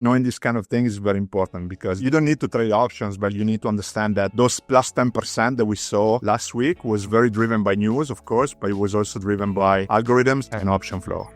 Knowing this kind of thing is very important because you don't need to trade options, but you need to understand that those plus 10% that we saw last week was very driven by news, of course, but it was also driven by algorithms and option flow.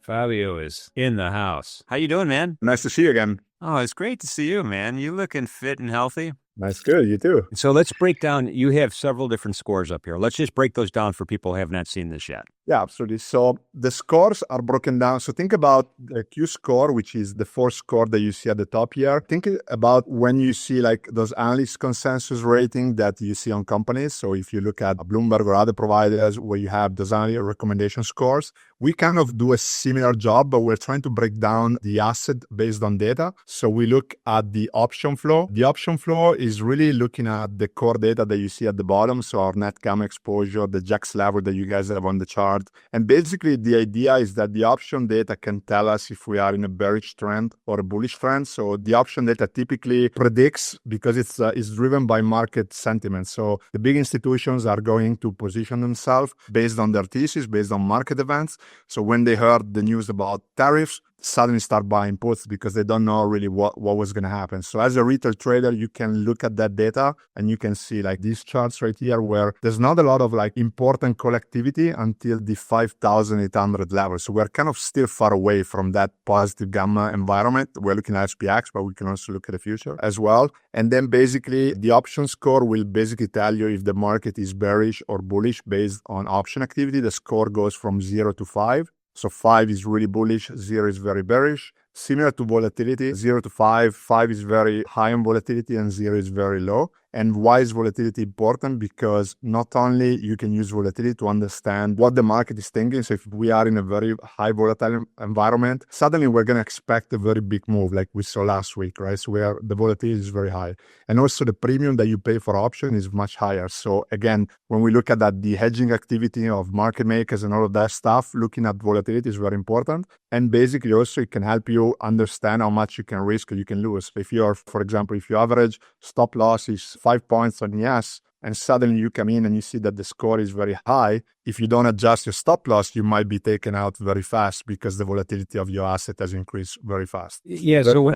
Fabio is in the house. How you doing, man? Nice to see you again. Oh, it's great to see you, man. You looking fit and healthy. Nice, good. You too. So let's break down. You have several different scores up here. Let's just break those down for people who have not seen this yet. Yeah, absolutely. So the scores are broken down. So think about the Q score, which is the fourth score that you see at the top here. Think about when you see like those analyst consensus rating that you see on companies. So if you look at Bloomberg or other providers where you have those analyst recommendation scores, we kind of do a similar job, but we're trying to break down the asset based on data. So we look at the option flow. The option flow is really looking at the core data that you see at the bottom. So our net gamma exposure, the JAX level that you guys have on the chart. And basically the idea is that the option data can tell us if we are in a bearish trend or a bullish trend. So the option data typically predicts because it's driven by market sentiment. So the big institutions are going to position themselves based on their thesis, based on market events. So when they heard the news about tariffs, suddenly start buying puts because they don't know really what was going to happen. So as a retail trader, you can look at that data and you can see like these charts right here where there's not a lot of like important call activity until the 5,800 level. So we're kind of still far away from that positive gamma environment. We're looking at SPX, but we can also look at the future as well. And then basically the option score will basically tell you if the market is bearish or bullish based on option activity. The score goes from 0 to 5. So 5 is really bullish, 0 is very bearish. Similar to volatility, 0 to 5, 5 is very high on volatility and 0 is very low. And why is volatility important? Because not only you can use volatility to understand what the market is thinking. So if we are in a very high volatile environment, suddenly we're going to expect a very big move like we saw last week, right? So where the volatility is very high. And also the premium that you pay for option is much higher. So again, when we look at that, the hedging activity of market makers and all of that stuff, looking at volatility is very important. And basically also it can help you understand how much you can risk or you can lose. If you're, for example, if your average stop loss is 5 points on yes, and suddenly you come in and you see that the score is very high, if you don't adjust your stop loss, you might be taken out very fast because the volatility of your asset has increased very fast. Yeah. So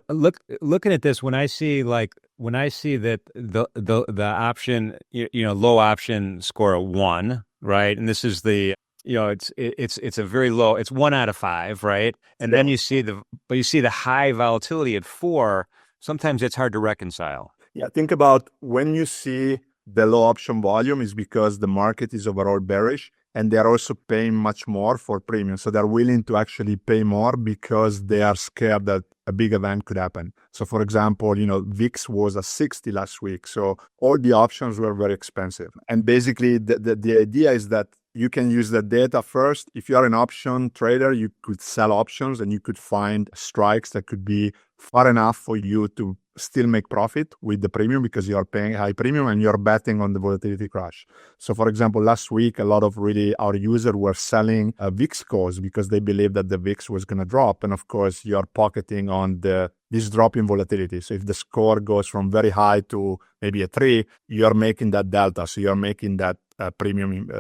looking at this, when I see that the option, low option score of 1, right, and this is the it's a very low. It's 1 out of 5, right? And then you see the high volatility at 4. Sometimes it's hard to reconcile. Yeah, think about when you see the low option volume is because the market is overall bearish and they're also paying much more for premium. So they're willing to actually pay more because they are scared that a big event could happen. So for example, VIX was at 60 last week. So all the options were very expensive. And basically the idea is that you can use the data first. If you are an option trader, you could sell options and you could find strikes that could be far enough for you to still make profit with the premium because you are paying high premium and you're betting on the volatility crash. So for example, last week, a lot of really our users were selling VIX calls because they believed that the VIX was going to drop. And of course, you're pocketing on this drop in volatility. So if the score goes from very high to maybe a 3, you're making that delta. So you're making that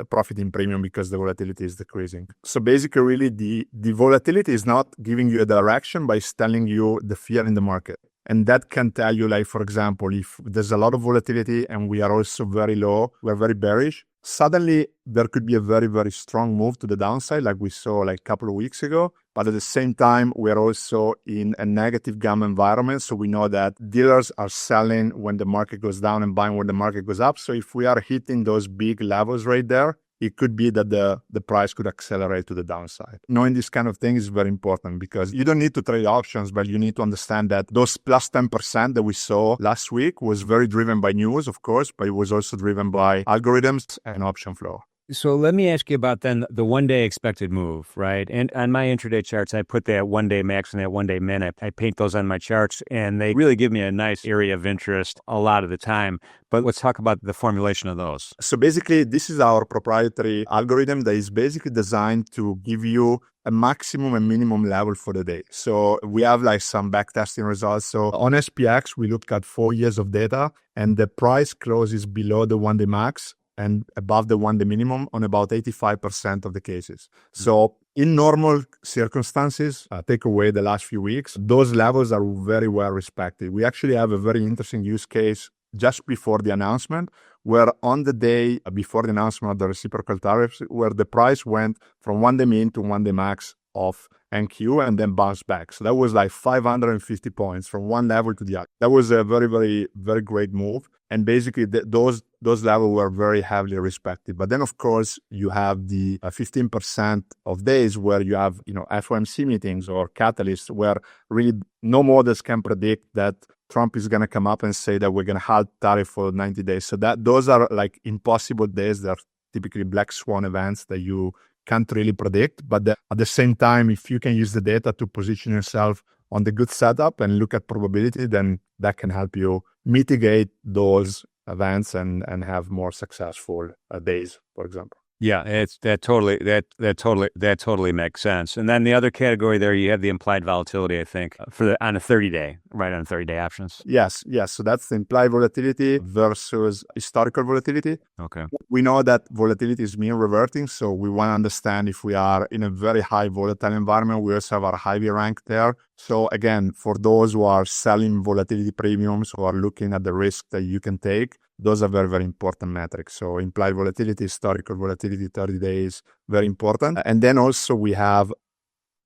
profit in premium because the volatility is decreasing. So basically, really, the volatility is not giving you a direction, but it's telling you the fear in the market. And that can tell you, like, for example, if there's a lot of volatility and we are also very low, we're very bearish, suddenly there could be a very, very strong move to the downside, like we saw like a couple of weeks ago. But at the same time, we're also in a negative gamma environment. So we know that dealers are selling when the market goes down and buying when the market goes up. So if we are hitting those big levels right there, it could be that the price could accelerate to the downside. Knowing this kind of thing is very important because you don't need to trade options, but you need to understand that those plus 10% that we saw last week was very driven by news, of course, but it was also driven by algorithms and option flow. So let me ask you about then the one-day expected move, right? And on my intraday charts, I put that one-day max and that one-day min. I paint those on my charts, and they really give me a nice area of interest a lot of the time. But let's talk about the formulation of those. So basically, this is our proprietary algorithm that is basically designed to give you a maximum and minimum level for the day. So we have like some backtesting results. So on SPX, we looked at 4 years of data, and the price closes below the one-day max and above the 1-day minimum on about 85% of the cases. So in normal circumstances, take away the last few weeks, those levels are very well respected. We actually have a very interesting use case just before the announcement, where on the day before the announcement of the reciprocal tariffs, where the price went from 1-day min to 1-day max of NQ and then bounced back. So that was like 550 points from one level to the other. That was a very, very, very great move. And basically those levels were very heavily respected. But then, of course, you have the 15% of days where you have, FOMC meetings or catalysts where really no models can predict that Trump is going to come up and say that we're going to halt tariff for 90 days. So those are like impossible days. They're typically black swan events that you can't really predict. But at the same time, if you can use the data to position yourself on the good setup and look at probability, then that can help you mitigate those events and have more successful days, for example. Yeah, that totally makes sense. And then the other category there, you have the implied volatility, I think, on a 30-day, right, on 30-day options. Yes. So that's the implied volatility versus historical volatility. Okay. We know that volatility is mean reverting, so we want to understand if we are in a very high volatile environment. We also have our high rank there. So again, for those who are selling volatility premiums or are looking at the risk that you can take, those are very, very important metrics. So implied volatility, historical volatility, 30 days, very important. And then also we have...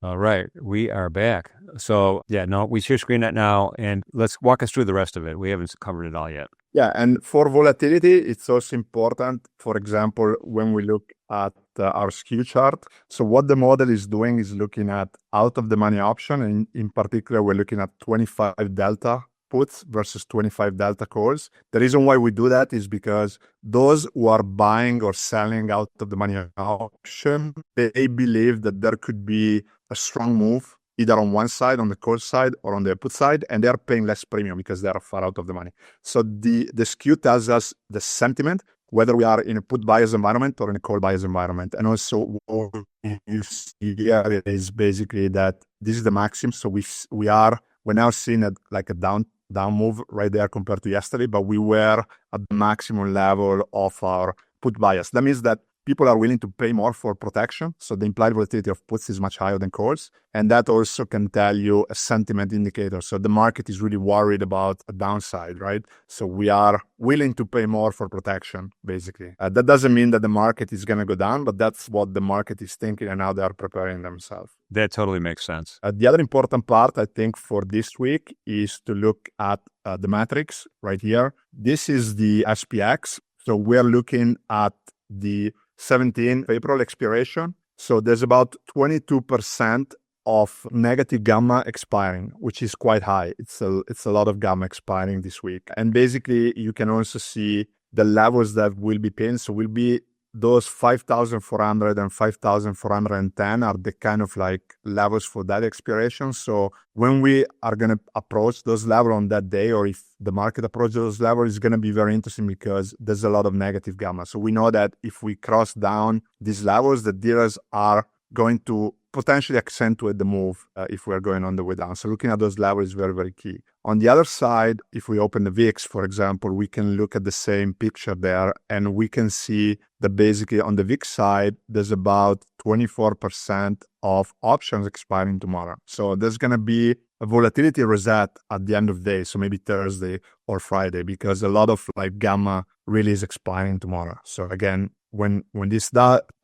All right, we are back. So we share screen that now, and let's walk us through the rest of it. We haven't covered it all yet. Yeah, and for volatility, it's also important, for example, when we look at our skew chart. So what the model is doing is looking at out of the money option, and in particular, we're looking at 25 delta puts versus 25 delta calls. The reason why we do that is because those who are buying or selling out of the money option, they believe that there could be a strong move either on one side, on the call side, or on the put side, and they're paying less premium because they're far out of the money. So the skew tells us the sentiment, whether we are in a put buyer's environment or in a call buyer's environment. And also what you see here is basically that this is the maximum. So we're now seeing like a down move right there compared to yesterday, but we were at the maximum level of our put bias. That means that people are willing to pay more for protection. So the implied volatility of puts is much higher than calls. And that also can tell you a sentiment indicator. So the market is really worried about a downside, right? So we are willing to pay more for protection, basically. That doesn't mean that the market is going to go down, but that's what the market is thinking and how they are preparing themselves. That totally makes sense. The other important part, I think, for this week is to look at the metrics right here. This is the SPX. So we're looking at the 17th April expiration. So there's about 22% of negative gamma expiring, which is quite high. It's a lot of gamma expiring this week. And basically, you can also see the levels that will be pinned. So will be those 5,400 and 5,410 are the kind of like levels for that expiration. So when we are going to approach those levels on that day, or if the market approaches those levels, it's going to be very interesting because there's a lot of negative gamma. So we know that if we cross down these levels, the dealers are going to potentially accentuate the move if we're going on the way down. So looking at those levels is very, very key. On the other side, if we open the VIX, for example, we can look at the same picture there, and we can see that basically on the VIX side, there's about 24% of options expiring tomorrow. So there's going to be a volatility reset at the end of the day, so maybe Thursday or Friday, because a lot of like gamma really is expiring tomorrow. So again, when this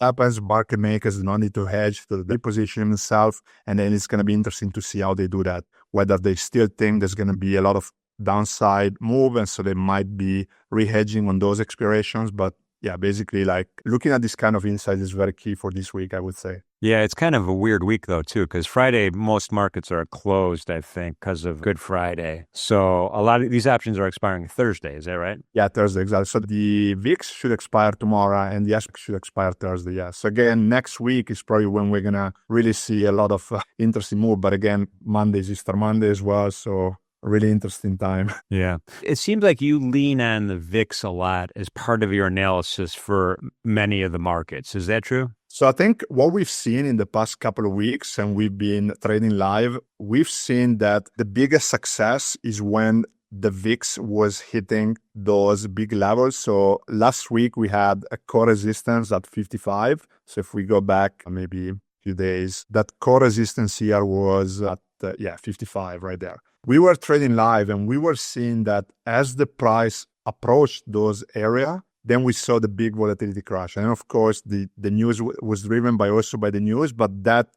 happens, market makers don't need to hedge to reposition themselves, and then it's going to be interesting to see how they do that, whether they still think there's going to be a lot of downside move, and so they might be re-hedging on those expirations. But yeah, basically like looking at this kind of insight is very key for this week, I would say. Yeah, it's kind of a weird week though too, because Friday, most markets are closed, I think, because of Good Friday. So a lot of these options are expiring Thursday, is that right? Yeah, Thursday, exactly. So the VIX should expire tomorrow and the SPX should expire Thursday, yeah. So again, next week is probably when we're going to really see a lot of interesting move. But again, Monday is Easter Monday as well, so really interesting time. Yeah. It seems like you lean on the VIX a lot as part of your analysis for many of the markets. Is that true? So I think what we've seen in the past couple of weeks, and we've been trading live, we've seen that the biggest success is when the VIX was hitting those big levels. So last week we had a core resistance at 55. So if we go back maybe a few days, that core resistance here was at 55 right there. We were trading live and we were seeing that as the price approached those area, then we saw the big volatility crash. And of course, the news was driven also by the news, but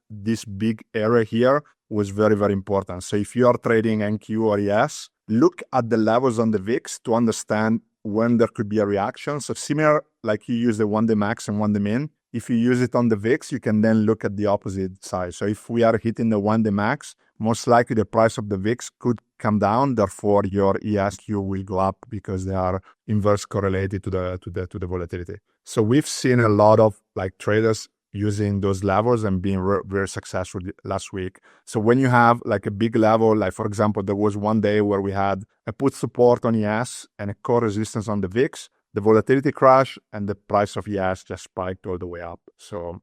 this big area here was very, very important. So if you are trading NQ or ES, look at the levels on the VIX to understand when there could be a reaction. So similar, like you use the 1-day max and 1-day min, if you use it on the VIX, you can then look at the opposite side. So if we are hitting the 1-day max, most likely the price of the VIX could come down. Therefore, your ESQ will go up because they are inverse correlated to the volatility. So we've seen a lot of like traders using those levels and being very successful last week. So when you have like a big level, like for example, there was one day where we had a put support on ES and a core resistance on the VIX, the volatility crash and the price of ES just spiked all the way up. So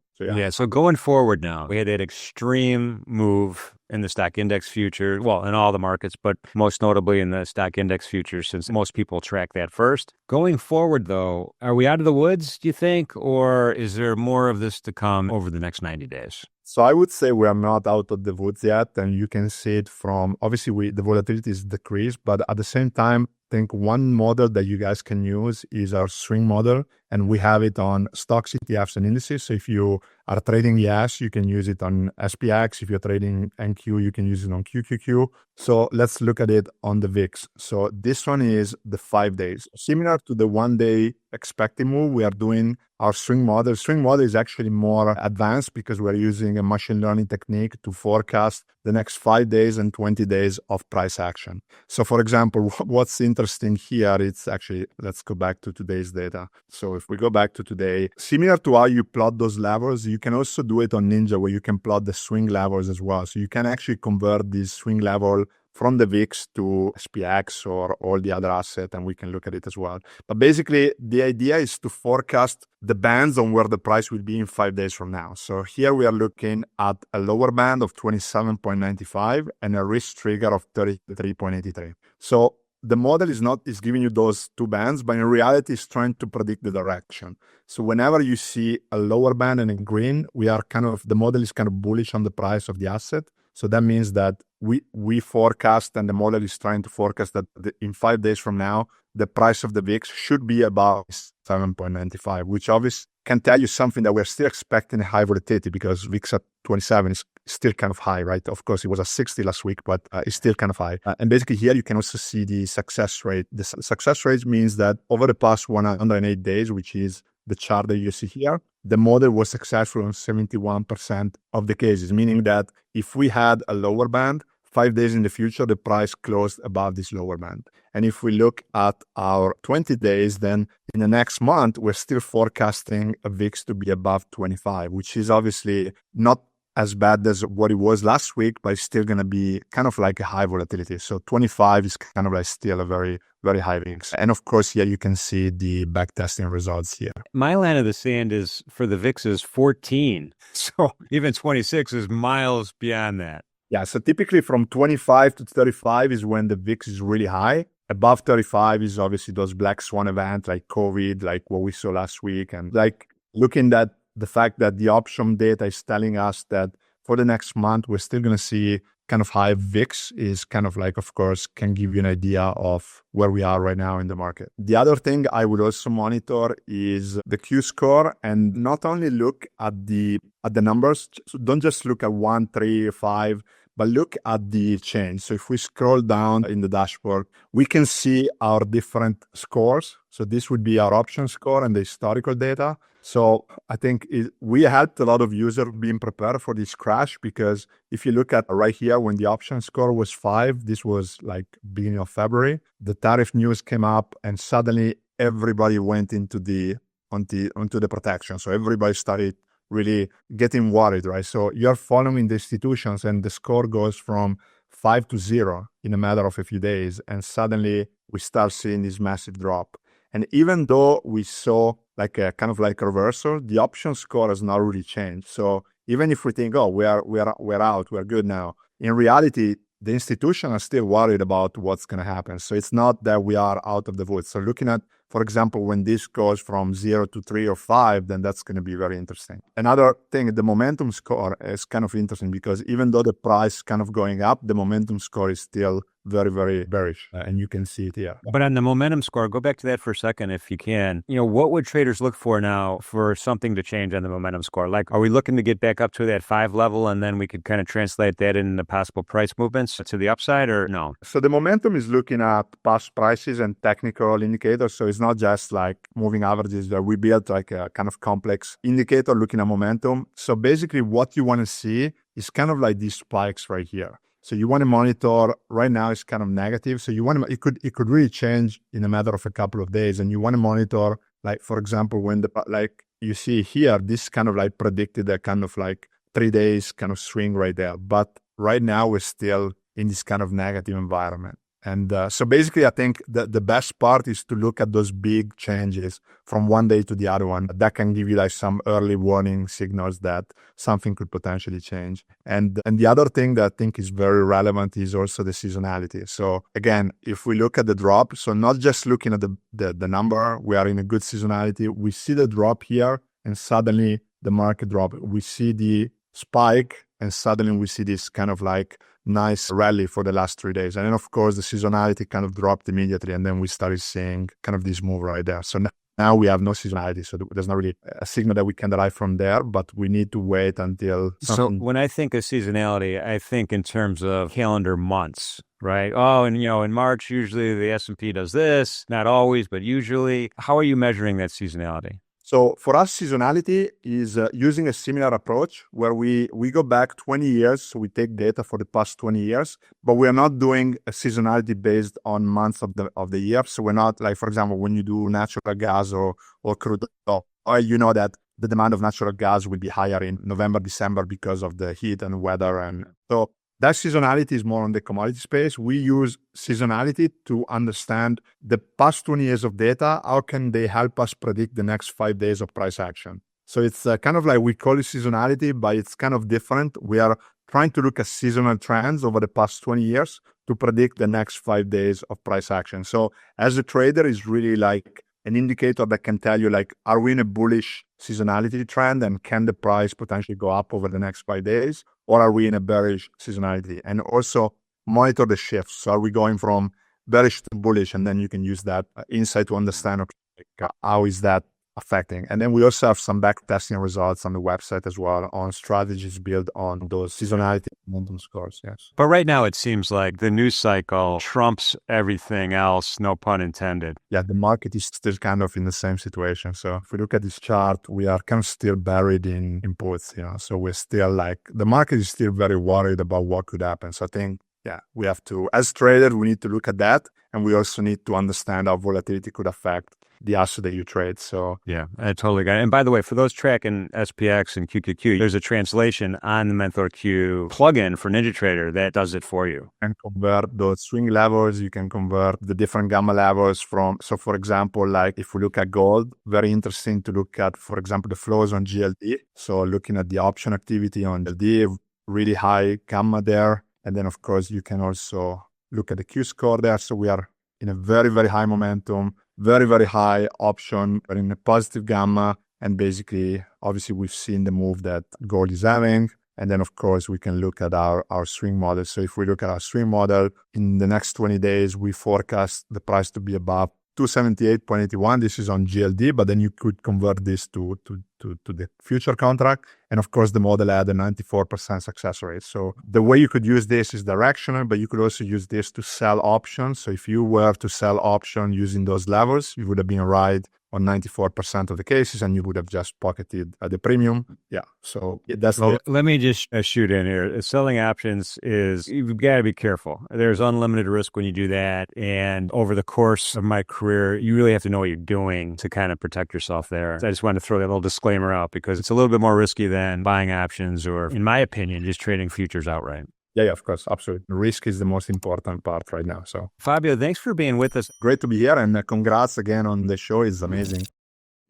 So going forward now, we had that extreme move in the stock index future, well, in all the markets, but most notably in the stock index futures, since most people track that first. Going forward, though, are we out of the woods, do you think, or is there more of this to come over the next 90 days? So I would say we are not out of the woods yet, and you can see it from, obviously the volatility is decreased, but at the same time, I think one model that you guys can use is our swing model, and we have it on stocks, ETFs, and indices. So if you are trading ES, you can use it on SPX. If you're trading NQ, you can use it on QQQ. So let's look at it on the VIX. So this one is the 5 days. Similar to the 1-day expected move, we are doing our swing model. Swing model is actually more advanced because we're using a machine learning technique to forecast the next 5 days and 20 days of price action. So for example, what's interesting here, it's actually, let's go back to today's data. So if we go back to today, similar to how you plot those levels, you can also do it on Ninja where you can plot the swing levels as well. So you can actually convert this swing level from the VIX to SPX or all the other assets, and we can look at it as well. But basically, the idea is to forecast the bands on where the price will be in 5 days from now. So here we are looking at a lower band of 27.95 and a risk trigger of 33.83. So the model is giving you those two bands, but in reality, it's trying to predict the direction. So whenever you see a lower band and in green, the model is kind of bullish on the price of the asset. So that means that we forecast, and the model is trying to forecast that in 5 days from now, the price of the VIX should be about 7.95, which obviously can tell you something that we're still expecting a high volatility because VIX at 27 is still kind of high, right? Of course, it was at 60 last week, but it's still kind of high. And basically here, you can also see the success rate. The success rate means that over the past 108 days, which is the chart that you see here, the model was successful on 71% of the cases, meaning that if we had a lower band, 5 days in the future, the price closed above this lower band. And if we look at our 20 days, then in the next month, we're still forecasting a VIX to be above 25, which is obviously not as bad as what it was last week, but it's still going to be kind of like a high volatility. So 25 is kind of like still a very, very high VIX. And of course, here you can see the backtesting results here. My line of the sand is for the VIX is 14. So even 26 is miles beyond that. Yeah, so typically from 25 to 35 is when the VIX is really high. Above 35 is obviously those black swan events like COVID, like what we saw last week. And like looking at the fact that the option data is telling us that for the next month, we're still going to see kind of high VIX is kind of like, of course, can give you an idea of where we are right now in the market. The other thing I would also monitor is the Q score, and not only look at the numbers. So don't just look at 1, 3, 5, but look at the change. So if we scroll down in the dashboard, we can see our different scores. So this would be our option score and the historical data. So I think we helped a lot of users being prepared for this crash, because if you look at right here, when the option score was 5, this was like beginning of February, the tariff news came up and suddenly everybody went onto the protection. So everybody started really getting worried, right? So you're following the institutions and the score goes from 5 to 0 in a matter of a few days. And suddenly we start seeing this massive drop. And even though we saw like a kind of like a reversal, the option score has not really changed. So even if we think, oh, we're out, we're good now, in reality, the institution are still worried about what's going to happen. So it's not that we are out of the woods. So looking at, for example, when this goes from 0 to 3 or 5, then that's going to be very interesting. Another thing, the momentum score is kind of interesting because even though the price kind of going up, the momentum score is still very, very bearish. And you can see it here. But on the momentum score, go back to that for a second if you can. What would traders look for now for something to change on the momentum score? Like, are we looking to get back up to that 5 level and then we could kind of translate that into possible price movements to the upside, or no? So the momentum is looking at past prices and technical indicators. So it's not just like moving averages, that we built like a kind of complex indicator looking at momentum. So basically what you want to see is kind of like these spikes right here. So you want to monitor, right now it's kind of negative. So you want to, it could really change in a matter of a couple of days. And you want to monitor, like, for example, when like you see here, this kind of like predicted a kind of like 3 days kind of swing right there. But right now we're still in this kind of negative environment. And so basically, I think that the best part is to look at those big changes from one day to the other one. That can give you like some early warning signals that something could potentially change. And the other thing that I think is very relevant is also the seasonality. So again, if we look at the drop, so not just looking at the number, we are in a good seasonality. We see the drop here and suddenly the market drop. We see the spike and suddenly we see this kind of like nice rally for the last 3 days. And then of course the seasonality kind of dropped immediately and then we started seeing kind of this move right there. So now we have no seasonality. So there's not really a signal that we can derive from there, but we need to wait until something. So when I think of seasonality, I think in terms of calendar months, right? Oh, and in March, usually the S&P does this, not always, but usually. How are you measuring that seasonality? So for us, seasonality is using a similar approach where we go back 20 years. So we take data for the past 20 years, but we are not doing a seasonality based on months of the year. So we're not like, for example, when you do natural gas or crude oil, you know that the demand of natural gas will be higher in November, December because of the heat and weather. And so that seasonality is more on the commodity space. We use seasonality to understand the past 20 years of data. How can they help us predict the next 5 days of price action? So it's kind of like, we call it seasonality, but it's kind of different. We are trying to look at seasonal trends over the past 20 years to predict the next 5 days of price action. So as a trader, it's really like an indicator that can tell you, like, are we in a bullish seasonality trend and can the price potentially go up over the next 5 days? Or are we in a bearish seasonality? And also monitor the shifts. So are we going from bearish to bullish? And then you can use that insight to understand, okay, how is that affecting? And then we also have some back testing results on the website as well on strategies built on those seasonality momentum scores. Yes. But right now it seems like the news cycle trumps everything else, no pun intended. Yeah, the market is still kind of in the same situation. So if we look at this chart, we are kind of still buried in inputs, so we're still like, the market is still very worried about what could happen. So I think, yeah, we have to, as traders, we need to look at that. And we also need to understand how volatility could affect the asset that you trade. So yeah, I totally got it. And by the way, for those tracking SPX and QQQ, there's a translation on the MenthorQ plugin for NinjaTrader that does it for you. And convert those swing levels. You can convert the different gamma levels from, so for example, like if we look at gold, very interesting to look at, for example, the flows on GLD. So looking at the option activity on GLD, really high gamma there. And then of course, you can also look at the Q score there. So we are in a very, very high momentum, very, very high option, but in a positive gamma. And basically, obviously, we've seen the move that gold is having. And then, of course, we can look at our swing model. So if we look at our swing model, in the next 20 days, we forecast the price to be above 278.81. This is on GLD, but then you could convert this to the future contract. And of course, the model had a 94% success rate. So the way you could use this is directional, but you could also use this to sell options. So if you were to sell option using those levels, you would have been right on 94% of the cases, and you would have just pocketed the premium. Yeah, so that's let me just shoot in here. Selling options is, you've got to be careful. There's unlimited risk when you do that. And over the course of my career, you really have to know what you're doing to kind of protect yourself there. So I just wanted to throw that little disclaimer out because it's a little bit more risky than buying options or, in my opinion, just trading futures outright. Yeah, of course. Absolutely. Risk is the most important part right now. So Fabio, thanks for being with us. Great to be here, and congrats again on the show. It's amazing.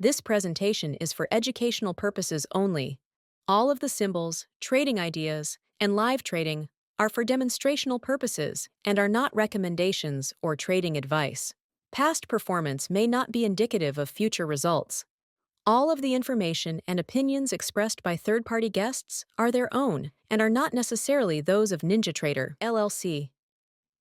This presentation is for educational purposes only. All of the symbols, trading ideas, and live trading are for demonstrational purposes and are not recommendations or trading advice. Past performance may not be indicative of future results. All of the information and opinions expressed by third-party guests are their own and are not necessarily those of NinjaTrader, LLC.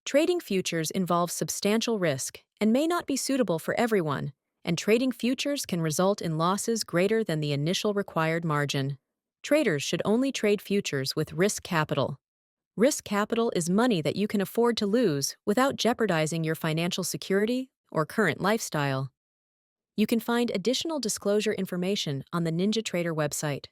Trading futures involves substantial risk and may not be suitable for everyone, and trading futures can result in losses greater than the initial required margin. Traders should only trade futures with risk capital. Risk capital is money that you can afford to lose without jeopardizing your financial security or current lifestyle. You can find additional disclosure information on the NinjaTrader website.